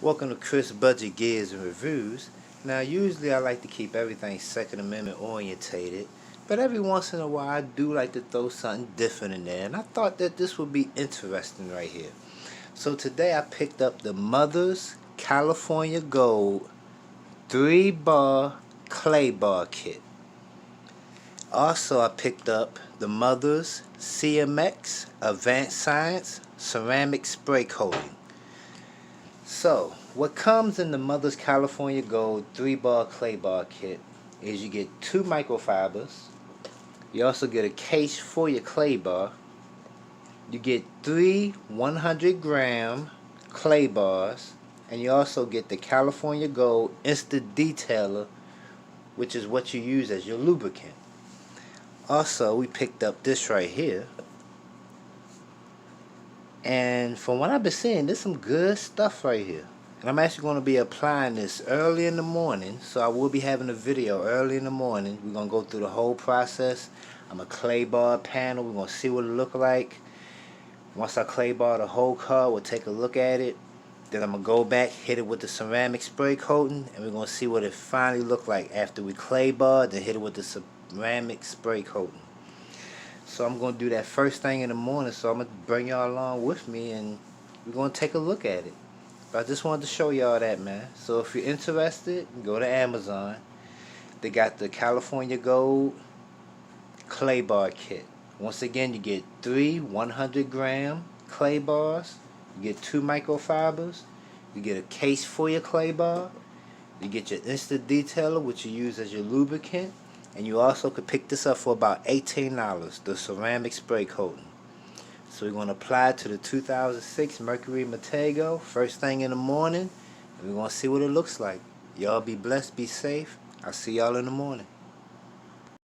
Welcome to Chris Budget Gears and Reviews. Now, usually I like to keep everything Second Amendment orientated, but every once in a while I do like to throw something different in there, and I thought that this would be interesting right here. So today I picked up the Mother's California Gold 3-bar clay bar kit. Also, I picked up the Mother's CMX Advanced Science Ceramic Spray Coating. So, what comes in the Mother's California Gold 3-bar clay bar kit is you get 2 microfibers. You also get a case for your clay bar. You get 3 100-gram clay bars. And you also get the California Gold Instant Detailer, which is what you use as your lubricant. Also, we picked up this right here. And from what I've been seeing, there's some good stuff right here. And I'm actually going to be applying this early in the morning. So I will be having a video early in the morning. We're going to go through the whole process. I'm a clay bar panel. We're going to see what it look like. Once I clay bar the whole car, we'll take a look at it. Then I'm going to go back, hit it with the ceramic spray coating. And we're going to see what it finally look like after we clay bar, then hit it with the ceramic spray coating. So I'm going to do that first thing in the morning, so I'm going to bring y'all along with me and we're going to take a look at it. But I just wanted to show y'all that, man. So if you're interested, go to Amazon. They got the California Gold clay bar kit. Once again, you get 3 100-gram clay bars. You get 2 microfibers. You get a case for your clay bar. You get your Instant Detailer, which you use as your lubricant. And you also could pick this up for about $18, the ceramic spray coating. So we're going to apply it to the 2006 Mercury Matego first thing in the morning. And we're going to see what it looks like. Y'all be blessed, be safe. I'll see y'all in the morning.